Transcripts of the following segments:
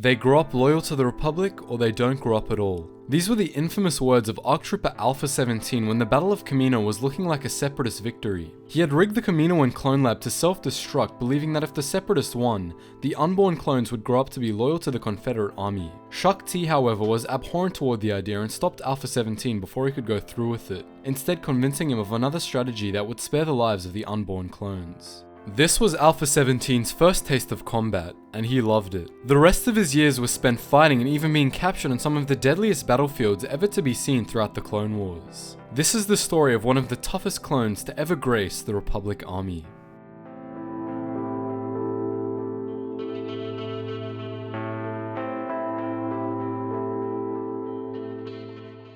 They grow up loyal to the Republic, or they don't grow up at all. These were the infamous words of ARC Trooper Alpha-17 when the Battle of Kamino was looking like a Separatist victory. He had rigged the Kamino and clone lab to self-destruct, believing that if the Separatists won, the unborn clones would grow up to be loyal to the Confederate Army. Shaak Ti, however, was abhorrent toward the idea and stopped Alpha-17 before he could go through with it, instead convincing him of another strategy that would spare the lives of the unborn clones. This was Alpha-17's first taste of combat, and he loved it. The rest of his years were spent fighting and even being captured on some of the deadliest battlefields ever to be seen throughout the Clone Wars. This is the story of one of the toughest clones to ever grace the Republic Army.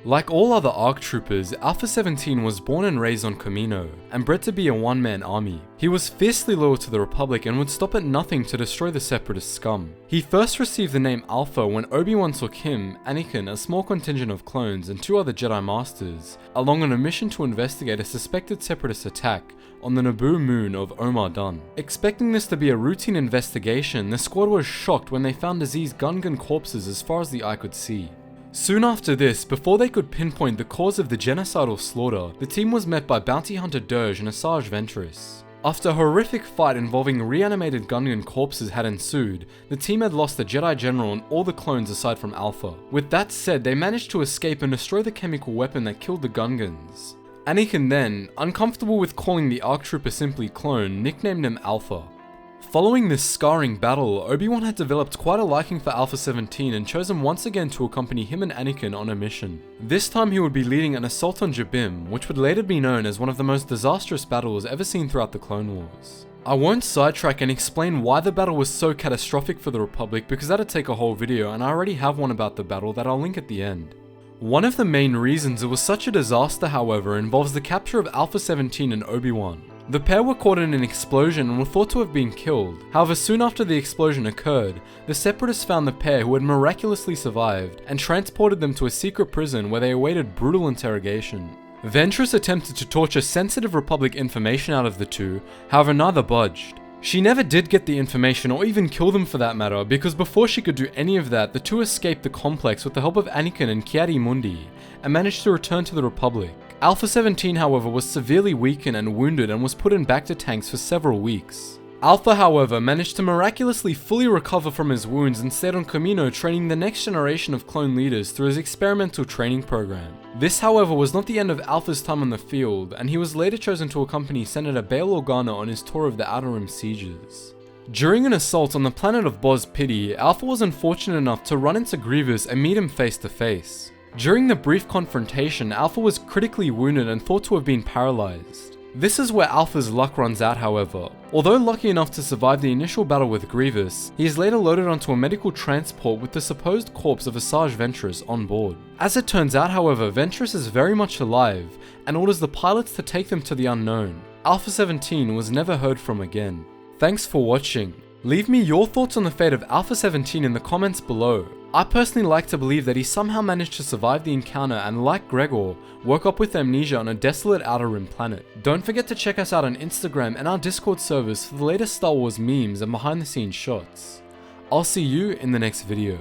Like all other ARC troopers, Alpha-17 was born and raised on Kamino, and bred to be a one-man army. He was fiercely loyal to the Republic and would stop at nothing to destroy the Separatist scum. He first received the name Alpha when Obi-Wan took him, Anakin, a small contingent of clones, and 2 other Jedi Masters, along on a mission to investigate a suspected Separatist attack on the Naboo moon of Omar Dun. Expecting this to be a routine investigation, the squad was shocked when they found diseased Gungan corpses as far as the eye could see. Soon after this, before they could pinpoint the cause of the genocidal slaughter, the team was met by bounty hunter Dirge and Asajj Ventress. After a horrific fight involving reanimated Gungan corpses had ensued, the team had lost the Jedi General and all the clones aside from Alpha. With that said, they managed to escape and destroy the chemical weapon that killed the Gungans. Anakin then, uncomfortable with calling the ARC Trooper simply Clone, nicknamed him Alpha. Following this scarring battle, Obi-Wan had developed quite a liking for Alpha-17 and chose him once again to accompany him and Anakin on a mission. This time he would be leading an assault on Jabim, which would later be known as one of the most disastrous battles ever seen throughout the Clone Wars. I won't sidetrack and explain why the battle was so catastrophic for the Republic because that'd take a whole video, and I already have one about the battle that I'll link at the end. One of the main reasons it was such a disaster, however, involves the capture of Alpha-17 and Obi-Wan. The pair were caught in an explosion and were thought to have been killed. However, soon after the explosion occurred, the Separatists found the pair who had miraculously survived and transported them to a secret prison where they awaited brutal interrogation. Ventress attempted to torture sensitive Republic information out of the two, however neither budged. She never did get the information or even kill them for that matter, because before she could do any of that, the two escaped the complex with the help of Anakin and Ki-Adi-Mundi and managed to return to the Republic. Alpha-17, however, was severely weakened and wounded and was put in back to tanks for several weeks. Alpha, however, managed to miraculously fully recover from his wounds and stayed on Kamino training the next generation of clone leaders through his experimental training program. This, however, was not the end of Alpha's time on the field, and he was later chosen to accompany Senator Bail Organa on his tour of the Outer Rim sieges. During an assault on the planet of Boz Pity, Alpha was unfortunate enough to run into Grievous and meet him face to face. During the brief confrontation, Alpha was critically wounded and thought to have been paralyzed. This is where Alpha's luck runs out, however. Although lucky enough to survive the initial battle with Grievous, he is later loaded onto a medical transport with the supposed corpse of Asajj Ventress on board. As it turns out, however, Ventress is very much alive and orders the pilots to take them to the unknown. Alpha-17 was never heard from again. Thanks for watching. Leave me your thoughts on the fate of Alpha-17 in the comments below. I personally like to believe that he somehow managed to survive the encounter and, like Gregor, woke up with amnesia on a desolate Outer Rim planet. Don't forget to check us out on Instagram and our Discord servers for the latest Star Wars memes and behind the scenes shots. I'll see you in the next video.